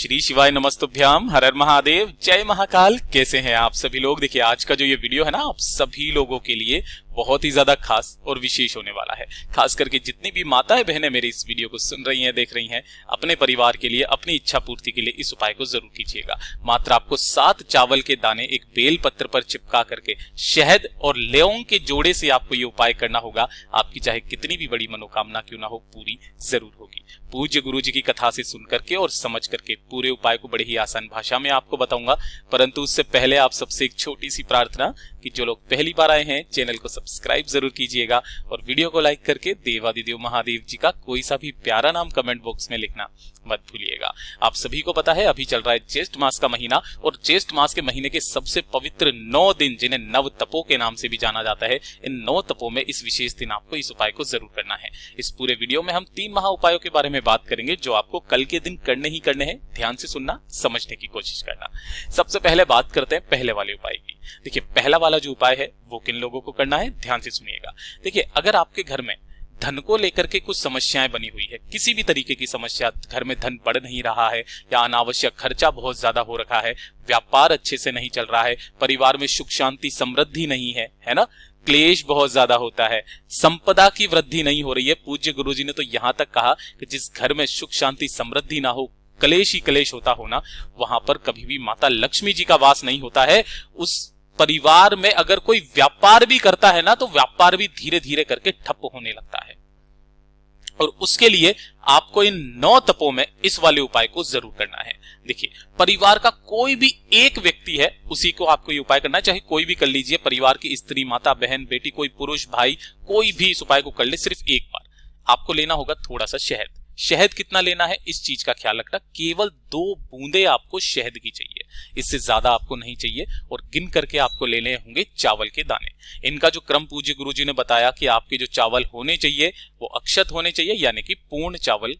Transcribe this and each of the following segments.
श्री शिवाय नमस्तुभ्याम, हर हर महादेव, जय महाकाल। कैसे हैं आप सभी लोग। देखिए आज का जो ये वीडियो है ना, आप सभी लोगों के लिए बहुत ही ज्यादा खास और विशेष होने वाला है। खास करके जितनी भी माताएं बहनें मेरी इस वीडियो को सुन रही हैं, देख रही हैं, अपने परिवार के लिए, अपनी इच्छा पूर्ति के लिए इस उपाय को जरूर कीजिएगा। मात्र आपको 7 चावल के दाने एक बेल पत्र पर चिपका करके शहद और लौंग के जोड़े से आपको ये उपाय करना होगा। आपकी चाहे कितनी भी बड़ी मनोकामना क्यों ना हो, पूरी जरूर होगी। पूज्य गुरु जी की कथा से सुन करके और समझ करके पूरे उपाय को बड़ी ही आसान भाषा में आपको बताऊंगा। परंतु उससे पहले आप सबसे एक छोटी सी प्रार्थना कि जो लोग पहली बार आए हैं चैनल को सब्सक्राइब जरूर कीजिएगा और वीडियो को लाइक करके देवादिदेव महादेव जी का कोई सा भी प्यारा नाम कमेंट बॉक्स में लिखना मत भूलिएगा। आप सभी को पता है अभी चल रहा है ज्येष्ठ मास का महीना, और ज्येष्ठ मास के महीने के सबसे पवित्र 9 दिन, जिन्हें नव तपों के नाम से भी जाना जाता है, इन 9 तपों में इस विशेष दिन आपको इस उपाय को जरूर करना है। इस पूरे वीडियो में हम 3 महा उपायों के बारे में बात करेंगे जो आपको कल के दिन करने ही करने हैं। ध्यान से सुनना, समझने की कोशिश करना। सबसे पहले बात करते हैं पहले वाले उपाय की। देखिए पहला वाला जो उपाय है वो किन लोगों को करना है, ध्यान से सुनिएगा। देखिए अगर आपके घर में धन को लेकर के कुछ समस्याएं बनी हुई है, किसी भी तरीके की समस्या, घर में धन बढ़ नहीं रहा है या अनावश्यक खर्चा बहुत ज्यादा हो रखा है, व्यापार अच्छे से नहीं चल रहा है, परिवार में सुख शांति समृद्धि नहीं है ना, क्लेश बहुत ज्यादा होता है, संपदा की वृद्धि नहीं हो रही है। पूज्य गुरुजी ने तो यहां तक कहा कि जिस घर में सुख शांति समृद्धि ना हो, कलेश ही कलेश होता होना, वहां पर कभी भी माता लक्ष्मी जी का वास नहीं होता है। उस परिवार में अगर कोई व्यापार भी करता है ना, तो व्यापार भी धीरे धीरे करके ठप होने लगता है। और उसके लिए आपको इन 9 तपों में इस वाले उपाय को जरूर करना है। देखिए परिवार का कोई भी एक व्यक्ति है, उसी को आपको ये उपाय करना है। चाहे कोई भी कर लीजिए, परिवार की स्त्री, माता, बहन, बेटी, कोई पुरुष, भाई, कोई भी इस उपाय को कर ले। सिर्फ एक बार आपको लेना होगा थोड़ा सा शहद। शहद कितना लेना है इस चीज का ख्याल रखना, केवल 2 बूंदे आपको शहद की चाहिए, इससे ज्यादा आपको नहीं चाहिए। और गिन करके आपको लेने होंगे चावल के दाने। इनका जो क्रम पूज्य गुरुजी ने बताया कि आपके जो चावल होने चाहिए वो अक्षत होने चाहिए, यानी कि पूर्ण चावल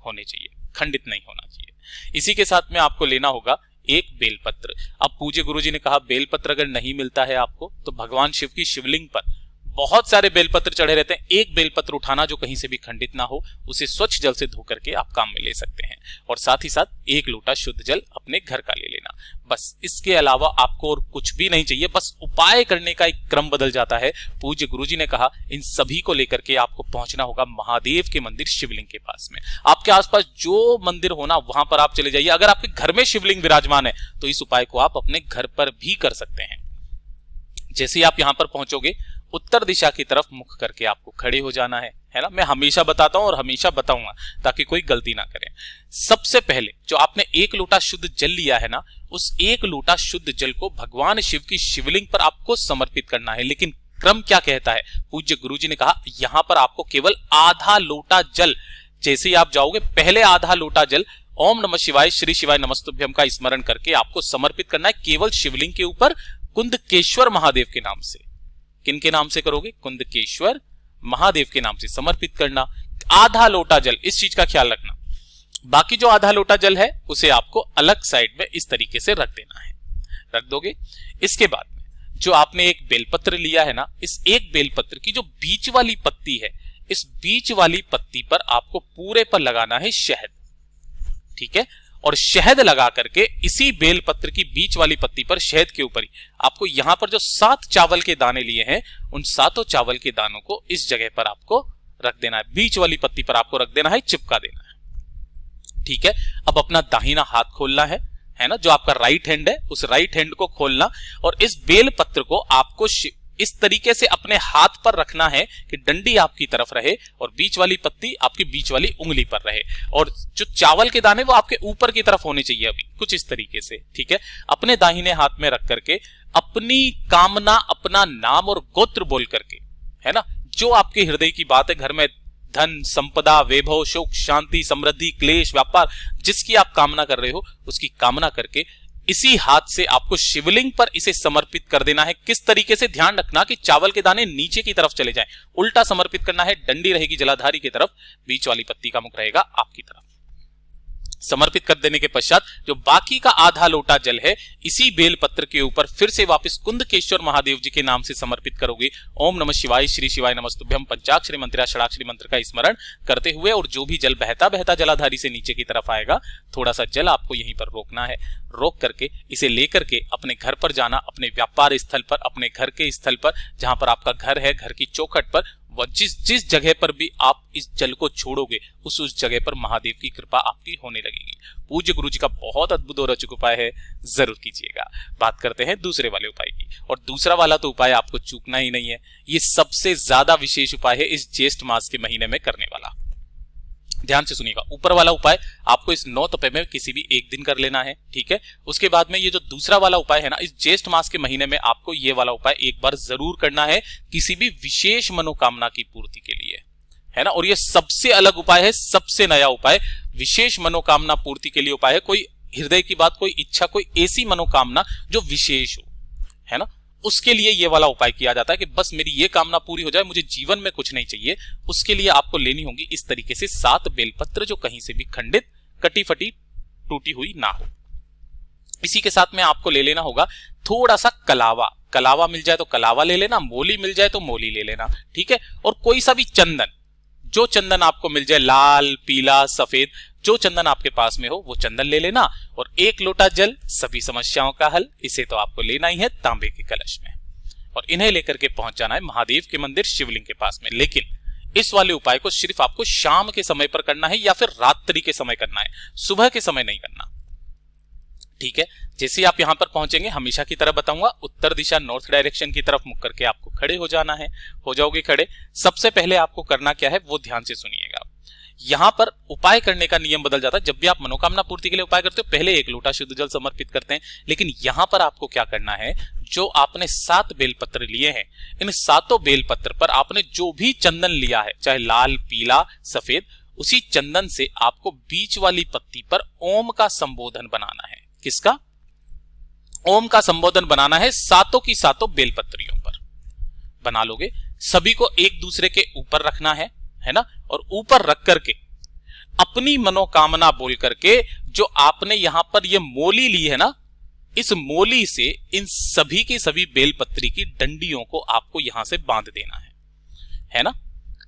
होने चाहिए, खंडित नहीं होना चाहिए। इसी के साथ में आपको लेना होगा एक बेलपत्र। अब पूज्य गुरुजी ने कहा बेलपत्र अगर नहीं मिलता है आपको, तो भगवान शिव की शिवलिंग पर बहुत सारे बेलपत्र चढ़े रहते हैं। एक बेलपत्र उठाना जो कहीं से भी खंडित ना हो, उसे स्वच्छ जल से धो करके आप काम में ले सकते हैं। और साथ ही साथ 1 लोटा शुद्ध जल अपने घर का ले लेना। बस इसके अलावा आपको और कुछ भी नहीं चाहिए। बस उपाय करने का एक क्रम बदल जाता है। पूज्य गुरुजी ने कहा इन सभी को लेकर के आपको पहुंचना होगा महादेव के मंदिर शिवलिंग के पास में। आपके आसपास जो मंदिर होना वहां पर आप चले जाइए। अगर आपके घर में शिवलिंग विराजमान है तो इस उपाय को आप अपने घर पर भी कर सकते हैं। जैसे ही आप यहां पर पहुंचोगे, उत्तर दिशा की तरफ मुख करके आपको खड़े हो जाना है ना। मैं हमेशा बताता हूं और हमेशा बताऊंगा ताकि कोई गलती ना करे। सबसे पहले जो आपने 1 लोटा शुद्ध जल लिया है ना, उस 1 लोटा शुद्ध जल को भगवान शिव की शिवलिंग पर आपको समर्पित करना है। लेकिन क्रम क्या कहता है, पूज्य गुरुजी ने कहा यहां पर आपको केवल आधा लोटा जल, जैसे ही आप जाओगे पहले आधा लोटा जल ओम नमः शिवाय श्री शिवाय नमस्तुभ्यम का स्मरण करके आपको समर्पित करना है, केवल शिवलिंग के ऊपर कुंदकेश्वर महादेव के नाम से। किन के नाम से करोगे, कुंदकेश्वर महादेव के नाम से समर्पित करना। आधा लोटा जल, इस चीज का ख्याल रखना। बाकी जो आधा लोटा जल है उसे आपको अलग साइड में इस तरीके से रख देना है। रख दोगे। इसके बाद में जो आपने एक बेलपत्र लिया है ना, इस एक बेलपत्र की जो बीच वाली पत्ती है, इस बीच वाली पत्ती पर आपको पूरे पर लगाना है शहद। ठीक है। और शहद लगा करके इसी बेलपत्र की बीच वाली पत्ती पर, शहद के ऊपर ही आपको यहां पर जो 7 चावल के दाने लिए हैं, उन 7 चावल के दानों को इस जगह पर आपको रख देना है। बीच वाली पत्ती पर आपको रख देना है, चिपका देना है। ठीक है। अब अपना दाहिना हाथ खोलना है ना, जो आपका राइट हैंड है उस राइट हैंड को खोलना और इस बेलपत्र को आपको इस तरीके से अपने हाथ पर रखना है कि डंडी आपकी तरफ रहे और बीच वाली पत्ती आपकी बीच वाली उंगली पर रहे, और जो चावल के दाने वो आपके ऊपर की तरफ होने चाहिए, अभी कुछ इस तरीके से। ठीक है। अपने दाहिने हाथ में रख करके अपनी कामना, अपना नाम और गोत्र बोल करके, है ना, जो आपके हृदय की बात है, घर में धन, संपदा, वैभव, सुख, शांति, समृद्धि, क्लेश, व्यापार, जिसकी आप कामना कर रहे हो उसकी कामना करके इसी हाथ से आपको शिवलिंग पर इसे समर्पित कर देना है। किस तरीके से, ध्यान रखना कि चावल के दाने नीचे की तरफ चले जाएं, उल्टा समर्पित करना है। डंडी रहेगी जलाधारी की तरफ, बीच वाली पत्ती का मुख रहेगा आपकी तरफ। समर्पित कर देने के पश्चात जो बाकी का आधा लोटा जल है इसी बेलपत्र के ऊपर फिर से वापस कुंदकेश्वर महादेव जी के नाम से समर्पित करोगे। ओम नमः शिवाय, श्री शिवाय नमस्तुभ्यं पंचाक्षरी मंत्र या षडाक्षरी मंत्र का स्मरण करते हुए, और जो भी जल बहता बहता जलाधारी से नीचे की तरफ आएगा, थोड़ा सा जल आपको यहीं पर रोकना है। रोक करके इसे लेकर के अपने घर पर जाना, अपने व्यापार स्थल पर, अपने घर के स्थल पर, जहां पर आपका घर है, घर की चौखट पर, वह जिस जगह पर भी आप इस जल को छोड़ोगे उस जगह पर महादेव की कृपा आपकी होने लगेगी। पूज्य गुरु जी का बहुत अद्भुत और अचूक उपाय है, जरूर कीजिएगा। बात करते हैं दूसरे वाले उपाय की, और दूसरा वाला तो उपाय आपको चूकना ही नहीं है। ये सबसे ज्यादा विशेष उपाय है इस ज्येष्ठ मास के महीने में करने वाला। ध्यान से सुनिएगा, ऊपर वाला उपाय आपको इस 9 तपे में किसी भी एक दिन कर लेना है, ठीक है। उसके बाद में ये जो दूसरा वाला उपाय है ना, इस ज्येष्ठ मास के महीने में आपको ये वाला उपाय एक बार जरूर करना है, किसी भी विशेष मनोकामना की पूर्ति के लिए, है ना। और ये सबसे अलग उपाय है, सबसे नया उपाय, विशेष मनोकामना पूर्ति के लिए उपाय है। कोई हृदय की बात, कोई इच्छा, कोई ऐसी मनोकामना जो विशेष हो, है ना, उसके लिए ये वाला उपाय किया जाता है कि बस मेरी ये कामना पूरी हो जाए, मुझे जीवन में कुछ नहीं चाहिए। उसके लिए आपको लेनी होगी इस तरीके से 7 बेलपत्र, जो कहीं से भी खंडित, कटी फटी, टूटी हुई ना हो। इसी के साथ में आपको ले लेना होगा थोड़ा सा कलावा। कलावा मिल जाए तो कलावा ले लेना, मोली मिल जाए तो मोली ले लेना, ठीक है। और कोई सा भी चंदन, जो चंदन आपको मिल जाए, लाल, पीला, सफेद, जो चंदन आपके पास में हो वो चंदन ले लेना। और 1 लोटा जल, सभी समस्याओं का हल। इसे तो आपको लेना ही है तांबे के कलश में, और इन्हें लेकर के पहुंच जाना है महादेव के मंदिर शिवलिंग के पास में। लेकिन इस वाले उपाय को सिर्फ आपको शाम के समय पर करना है, या फिर रात्रि के समय करना है, सुबह के समय नहीं करना, ठीक है। जैसे आप यहां पर पहुंचेंगे, हमेशा की तरह बताऊंगा, उत्तर दिशा, नॉर्थ डायरेक्शन की तरफ मुख करके आपको खड़े हो जाना है। हो जाओगे खड़े, सबसे पहले आपको करना क्या है वो ध्यान से सुनिएगा। यहां पर उपाय करने का नियम बदल जाता है। जब भी आप मनोकामना पूर्ति के लिए उपाय करते हो, पहले 1 लोटा शुद्ध जल समर्पित करते हैं, लेकिन यहां पर आपको क्या करना है, जो आपने 7 बेलपत्र लिए हैं, इन 7 बेलपत्र पर आपने जो भी चंदन लिया है, चाहे लाल, पीला, सफेद, उसी चंदन से आपको बीच वाली पत्ती पर ओम का संबोधन बनाना है। किसका? ओम का संबोधन बनाना है 7 की 7 बेलपत्रियों पर। बना लोगे, सभी को एक दूसरे के ऊपर रखना है ना, और ऊपर रख करके अपनी मनोकामना बोल करके, जो आपने यहां पर ये मोली ली है ना, इस मोली से इन सभी की सभी बेलपत्री की डंडियों को आपको यहां से बांध देना है ना।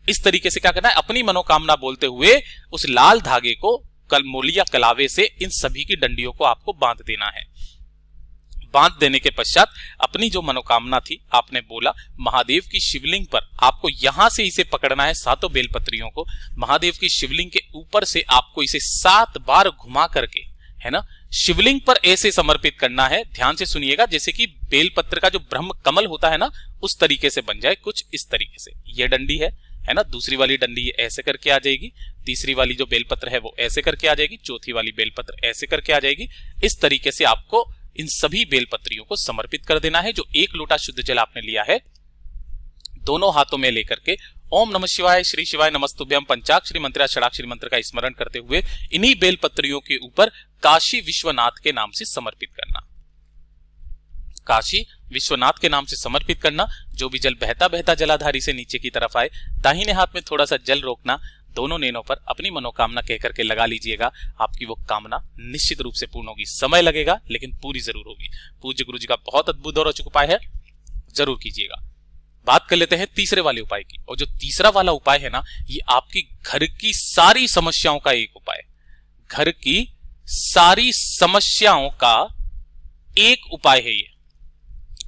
इस तरीके से क्या करना है, अपनी मनोकामना बोलते हुए उस लाल धागे को मोली या कलावे से इन सभी की डंडियों को आपको बांध देना है। बांध देने के पश्चात अपनी जो मनोकामना थी, आपने बोला, महादेव की शिवलिंग पर आपको यहां से इसे पकड़ना है, 7 बेलपत्रियों को महादेव की शिवलिंग के ऊपर से आपको इसे 7 बार घुमा करके, है ना, शिवलिंग पर ऐसे समर्पित करना है। ध्यान से सुनिएगा, जैसे कि बेलपत्र का जो ब्रह्म कमल होता है ना, उस तरीके से बन जाए, कुछ इस तरीके से। ये डंडी है ना, दूसरी वाली डंडी ऐसे करके आ जाएगी, तीसरी वाली जो बेलपत्र है वो ऐसे करके आ जाएगी, चौथी वाली बेलपत्र ऐसे करके आ जाएगी। इस तरीके से आपको इन सभी बेलपत्रियों को समर्पित कर देना है। जो 1 लोटा शुद्ध जल आपने लिया है, दोनों हाथों में लेकर के ओम नमः शिवाय, श्री शिवाय नमस्तुभ्यं पंचाक्षरी मंत्र या षडाक्षरी मंत्र का स्मरण करते हुए इन्हीं बेलपत्रियों के ऊपर काशी विश्वनाथ के नाम से समर्पित करना। काशी विश्वनाथ के नाम से समर्पित करना। जो भी जल बहता बहता जलाधारी से नीचे की तरफ आए, दाहिने हाथ में थोड़ा सा जल रोकना, दोनों नैनों पर अपनी मनोकामना कह करके लगा लीजिएगा। आपकी वो कामना निश्चित रूप से पूर्ण होगी। समय लगेगा लेकिन पूरी जरूर होगी। पूज्य गुरु जी का बहुत अद्भुत और अचूक उपाय है, जरूर कीजिएगा। बात कर लेते हैं तीसरे वाले उपाय की। और जो तीसरा वाला उपाय है ना, ये आपकी घर की सारी समस्याओं का एक उपाय, घर की सारी समस्याओं का एक उपाय है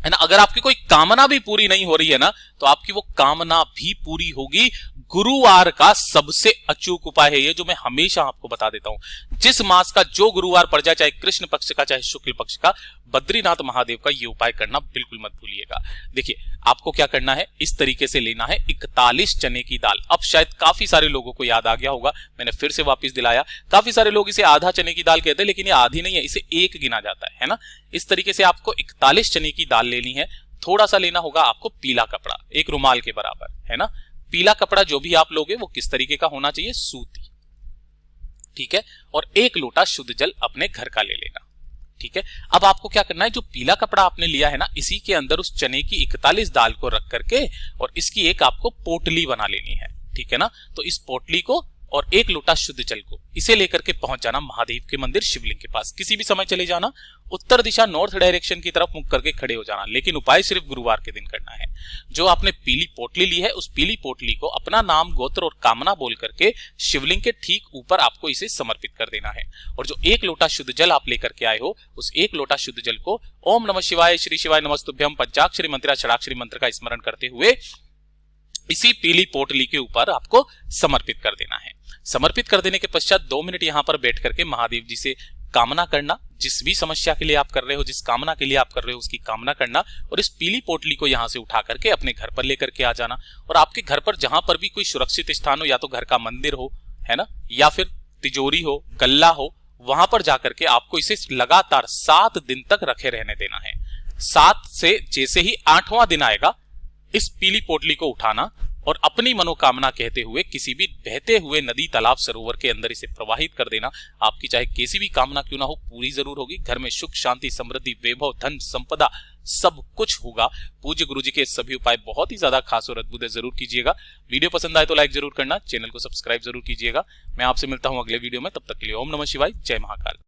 ना। अगर आपकी कोई कामना भी पूरी नहीं हो रही है ना, तो आपकी वो कामना भी पूरी होगी। गुरुवार का सबसे अचूक उपाय है ये, जो मैं हमेशा आपको बता देता हूं। जिस मास का जो गुरुवार पड़ जाए, चाहे कृष्ण पक्ष का चाहे शुक्ल पक्ष का, बद्रीनाथ महादेव का ये उपाय करना बिल्कुल मत भूलिएगा। देखिए, आपको क्या करना है, इस तरीके से लेना है 41 चने की दाल। अब शायद काफी सारे लोगों को याद आ गया होगा, मैंने फिर से वापस दिलाया। काफी सारे लोग इसे आधा चने की दाल कहते हैं, लेकिन ये आधी नहीं है, इसे 1 गिना जाता है ना। इस तरीके से आपको 41 चने की दाल लेनी है। थोड़ा सा लेना होगा आपको पीला कपड़ा, 1 रुमाल के बराबर, है ना। पीला कपड़ा जो भी आप लोगे वो किस तरीके का होना चाहिए, सूती, ठीक है। और 1 लोटा शुद्ध जल अपने घर का ले लेना, ठीक है। अब आपको क्या करना है, जो पीला कपड़ा आपने लिया है ना, इसी के अंदर उस चने की 41 दाल को रख करके और इसकी एक आपको पोटली बना लेनी है, ठीक है ना। तो इस पोटली को और 1 लोटा शुद्ध जल को इसे लेकर के पहुंच जाना महादेव के मंदिर शिवलिंग के पास। किसी भी समय चले जाना, उत्तर दिशा नॉर्थ डायरेक्शन की तरफ मुख करके खड़े हो जाना, लेकिन उपाय सिर्फ गुरुवार के दिन करना है। जो आपने पीली पोटली ली है, उस पीली पोटली को अपना नाम, गोत्र और कामना बोल करके शिवलिंग के ठीक ऊपर आपको इसे समर्पित कर देना है। और जो 1 लोटा शुद्ध जल आप लेकर के आए हो, उस 1 लोटा शुद्ध जल को ओम नमः शिवाय, श्री शिवाय नमस्तुभ्यम पंचाक्षरी मंत्र, षडाक्षरी मंत्र का स्मरण करते हुए इसी पीली पोटली के ऊपर आपको समर्पित कर देना है। समर्पित कर देने के पश्चात 2 मिनट यहां पर बैठ करके महादेव जी से कामना करना, जिस भी समस्या के लिए आप कर रहे हो, जिस कामना के लिए आप कर रहे हो, उसकी कामना करना, और इस पीली पोटली को यहां से उठा करके अपने घर पर लेकर के आ जाना। और आपके घर पर जहां पर भी कोई सुरक्षित स्थान हो, या तो घर का मंदिर हो, है ना, या फिर तिजोरी हो, गल्ला हो, वहां पर जाकर के आपको इसे लगातार 7 दिन तक रखे रहने देना है। 7 से जैसे ही 8वां दिन आएगा, इस पीली पोटली को उठाना और अपनी मनोकामना कहते हुए किसी भी बहते हुए नदी, तालाब, सरोवर के अंदर इसे प्रवाहित कर देना। आपकी चाहे कैसी भी कामना क्यों ना हो, पूरी जरूर होगी। घर में सुख, शांति, समृद्धि, वैभव, धन, संपदा सब कुछ होगा। पूज्य गुरु जी के सभी उपाय बहुत ही ज्यादा खास और अद्भुत है, जरूर कीजिएगा। वीडियो पसंद आए तो लाइक जरूर करना, चैनल को सब्सक्राइब जरूर कीजिएगा। मैं आपसे मिलता हूं अगले वीडियो में, तब तक के लिए ओम नमः शिवाय, जय महाकाल।